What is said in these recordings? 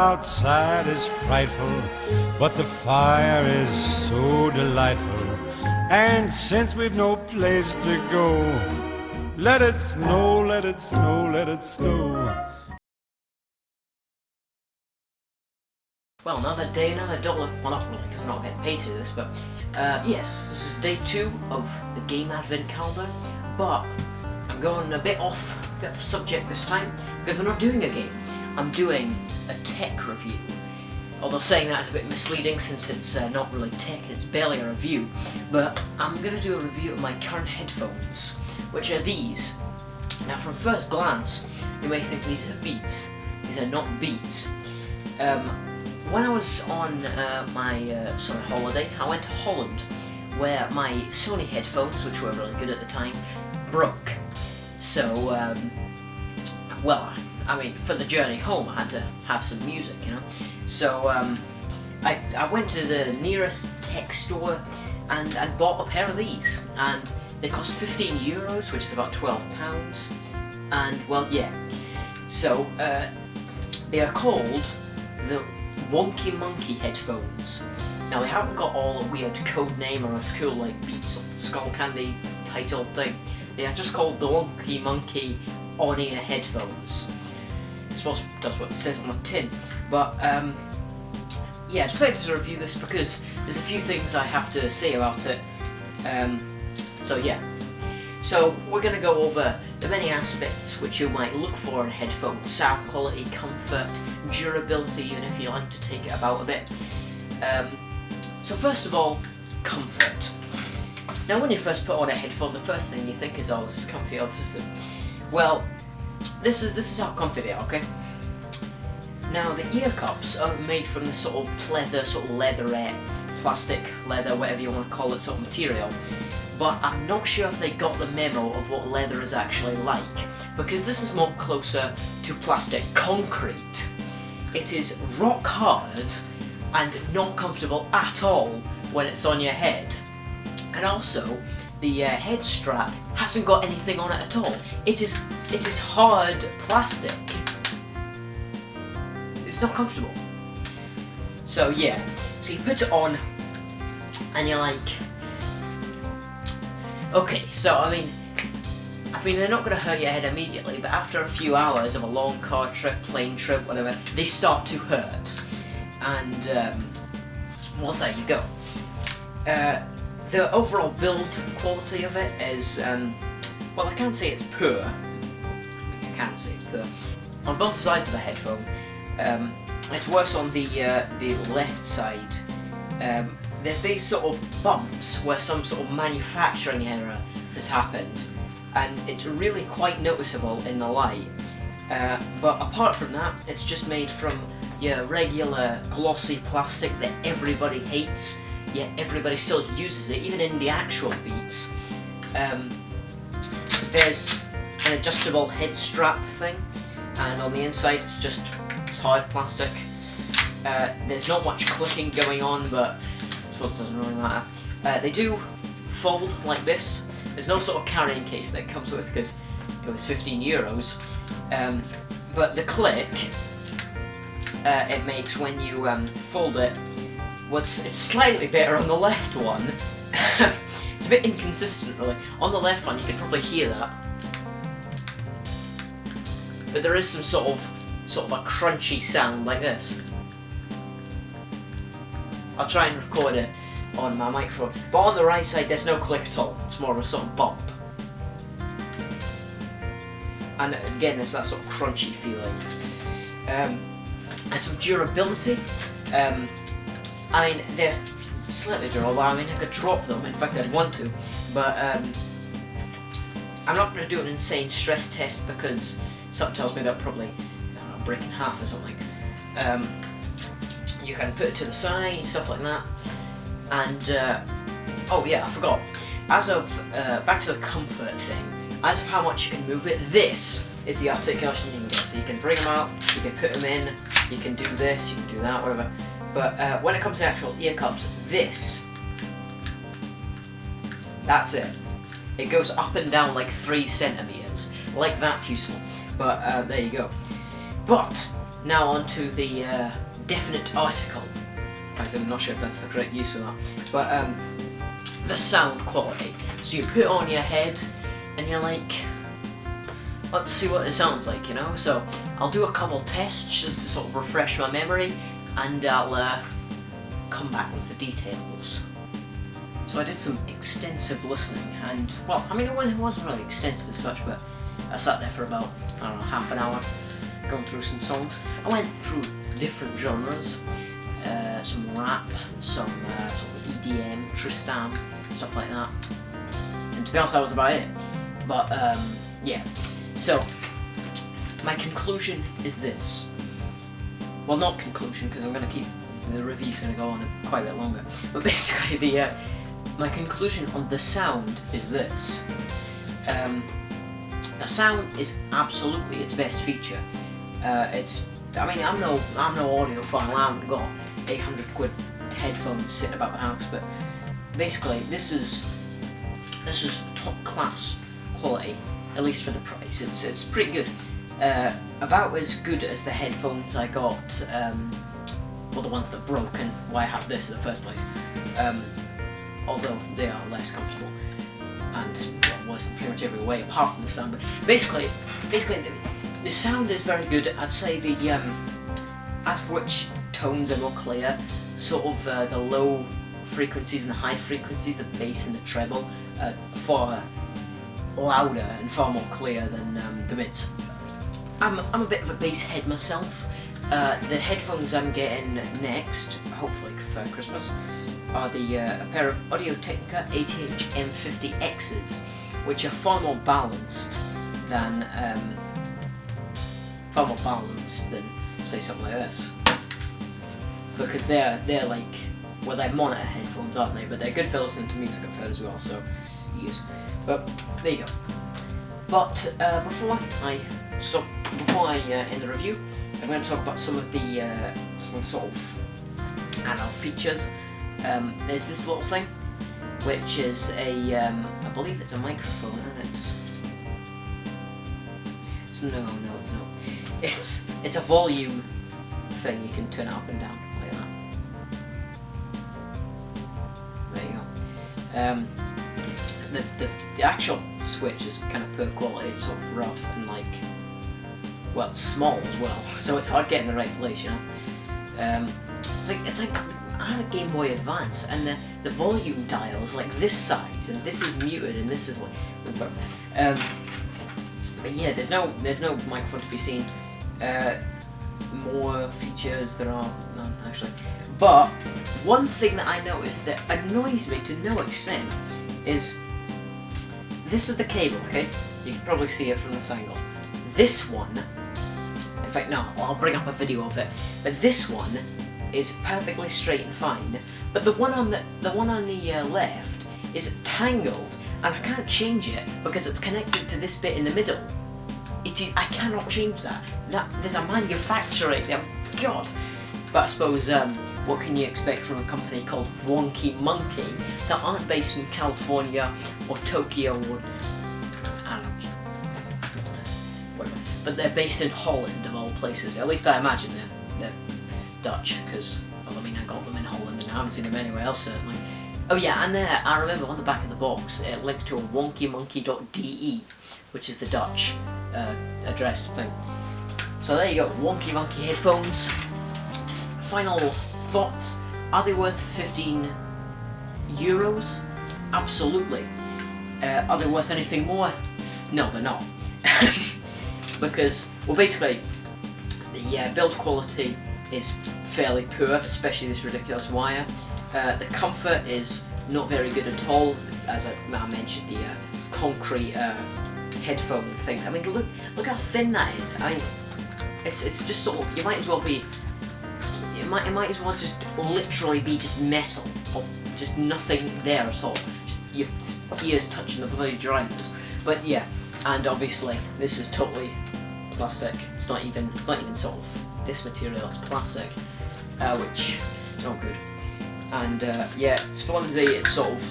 outside is frightful, but the fire is so delightful. And since we've no place to go, let it snow, let it snow, let it snow. Well, another day, another dollar. Well, not really, because I'm not getting paid to do this, but yes, this is day 2 of the Game Advent Calendar, but I'm going a bit off subject this time, because we're not doing a game. I'm doing a tech review. Although saying that is a bit misleading since it's not really tech, it's barely a review, but I'm going to do a review of my current headphones, which are these. Now from first glance, you may think these are Beats. These are not Beats. When I was on my summer holiday, I went to Holland, where my Sony headphones, which were really good at the time, broke. So, well, I mean, for the journey home, I had to have some music, you know. So, I went to the nearest tech store and bought a pair of these, and they cost €15, which is about £12. And well, yeah. So, they are called the Wonky Monkey headphones. Now they haven't got all a weird code name or a cool like Beats or Skull Candy title thing. They are just called the Wonky Monkey on-ear headphones. I suppose that's what it says on the tin. But yeah, I decided to review this because there's a few things I have to say about it. So yeah. So we're going to go over the many aspects which you might look for in a headphone: sound quality, comfort, durability, even if you like to take it about a bit. So first of all, comfort. Now when you first put on a headphone, the first thing you think is, oh, this is comfy, oh, this is... Well, this is how comfy they are, okay? Now the ear cups are made from this sort of pleather, sort of leatherette, plastic, leather, whatever you want to call it, sort of material. But I'm not sure if they got the memo of what leather is actually like, because this is more closer to plastic concrete. It is rock hard and not comfortable at all when it's on your head. And also, the head strap hasn't got anything on it at all. It is hard plastic. It's not comfortable. So yeah, so you put it on and you're like, okay, so I mean they're not going to hurt your head immediately, but after a few hours of a long car trip, plane trip, whatever, they start to hurt. And well, there you go. The overall build quality of it is, well, I can't say it's poor. I can't say it's poor. On both sides of the headphone, it's worse on the left side. There's these sort of bumps where some sort of manufacturing error has happened, and it's really quite noticeable in the light. But apart from that, it's just made from your regular glossy plastic that everybody hates, yet everybody still uses it, even in the actual Beats. There's an adjustable head strap thing, and on the inside it's hard plastic. There's not much clicking going on, but I suppose it doesn't really matter. They do fold like this. There's no sort of carrying case that it comes with because it was €15. But the click it makes when you fold it, well, it's slightly better on the left one. It's a bit inconsistent really. On the left one you can probably hear that, but there is some sort of a crunchy sound like this. I'll try and record it on my microphone, but on the right side there's no click at all. It's more of a sort of bump, and again there's that sort of crunchy feeling. And some durability. I mean, they're slightly durable. I mean, I could drop them. In fact, I'd want to, but I'm not going to do an insane stress test because something tells me they'll probably, I don't know, break in half or something. You can put it to the side, stuff like that. And oh yeah, I forgot. As of back to the comfort thing. As of how much you can move it, this is the articulation you can get. So you can bring them out, you can put them in, you can do this, you can do that, whatever. But when it comes to actual ear cups, that's it. It goes up and down like 3 centimeters. Like, that's useful. But there you go. But now on to the definite article. I'm not sure if that's the correct use for that, but the sound quality. So you put it on your head and you're like, let's see what it sounds like, you know? So I'll do a couple tests just to sort of refresh my memory, and I'll come back with the details. So I did some extensive listening, and, well, I mean, it wasn't really extensive as such, but I sat there for about, I don't know, half an hour going through some songs. I went through different genres, some rap, some sort of EDM, Tristan, stuff like that. And to be honest, that was about it. But, yeah. So, my conclusion is this. Well, not conclusion, because I'm going to keep, the review's going to go on quite a bit longer. But basically, my conclusion on the sound is this. The sound is absolutely its best feature. I mean, I'm no audiophile. I haven't got 800 quid headphones sitting about the house, but basically, this is top class quality, at least for the price. It's pretty good. About as good as the headphones I got, well, the ones that broke and why I have this in the first place. Although they are less comfortable and worse in pretty much every way, apart from the sound. But basically, the sound is very good. I'd say the as for which tones are more clear, sort of the low frequencies and the high frequencies, the bass and the treble, far louder and far more clear than the mids. I'm a bit of a bass head myself. The headphones I'm getting next, hopefully for Christmas, are a pair of Audio-Technica ATH-M50Xs, which are far more balanced than say something like this, because they're like, well, they're monitor headphones, aren't they? But they're good for listening to music I've heard as well, so use. But there you go. But before I end the review, I'm going to talk about some of the sort of, I don't know, features. There's this little thing, which is I believe it's a microphone, and no, it's not. It's a volume thing. You can turn it up and down like that. There you go. The actual switch is kind of poor quality. It's sort of rough and like, well, it's small as well, so it's hard getting the right place, you know. It's like I had a Game Boy Advance, and the volume dial is like this size, and this is muted, and this is like, but yeah, there's no microphone to be seen. More features there are none actually. But one thing that I noticed that annoys me to no extent is this is the cable. Okay, you can probably see it from this angle. This one, in fact, no, I'll bring up a video of it. But this one is perfectly straight and fine. But the one on the left is tangled, and I can't change it because it's connected to this bit in the middle. I cannot change that. There's a manufacturing. God. But I suppose what can you expect from a company called Wonky Monkey that aren't based in California or Tokyo or I don't know, whatever. But they're based in Holland of all places. At least I imagine they're Dutch, because well, I mean I got them in Holland and I haven't seen them anywhere else certainly. Oh yeah, and there I remember on the back of the box it linked to a wonkymonkey.de, which is the Dutch address thing. So there you go, Wonky Monkey headphones. Final thoughts: are they worth €15? Absolutely. Are they worth anything more? No, they're not. Because, well, basically, the build quality is fairly poor, especially this ridiculous wire. The comfort is not very good at all, as I mentioned, the concrete headphone things. I mean, look how thin that is. I mean, it's just sort of, you might as well be, it might as well just literally be just metal, or just nothing there at all. Your ears touching the bloody drivers. But yeah, and obviously this is totally plastic. It's not even sort of this material. It's plastic, which is not good. And yeah, it's flimsy. It's sort of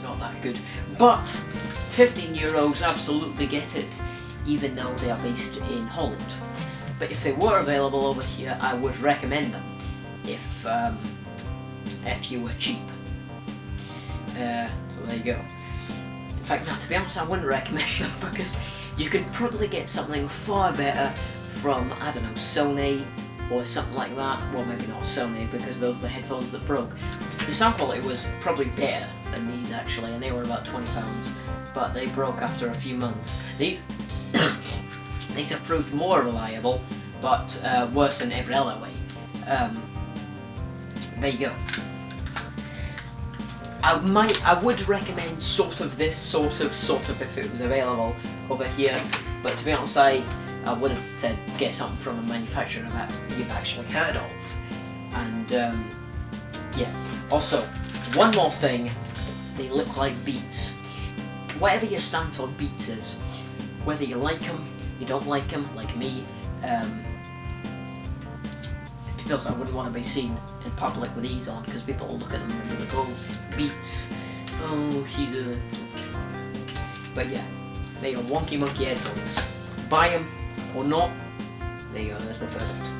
not that good. But €15, absolutely get it, even though they are based in Holland. But if they were available over here, I would recommend them if you were cheap. So there you go. In fact, no, to be honest, I wouldn't recommend them because you could probably get something far better from, I don't know, Sony or something like that. Well, maybe not Sony because those are the headphones that broke. The sound quality was probably better than these actually, and they were about £20, but they broke after a few months. These these have proved more reliable, but worse in every other way. There you go. I would recommend sort of this, sort of if it was available over here, but to be honest, I would have said get something from a manufacturer that you've actually heard of. And yeah, also, one more thing, they look like Beats. Whatever your stance on Beats is, whether you like them, you don't like them, like me, to be honest, I wouldn't want to be seen in public with these on, because people will look at them and they'll go, oh, Beats, oh, he's a... But yeah, they are wonky monkey headphones. Buy them or not, there you go, that's my verdict.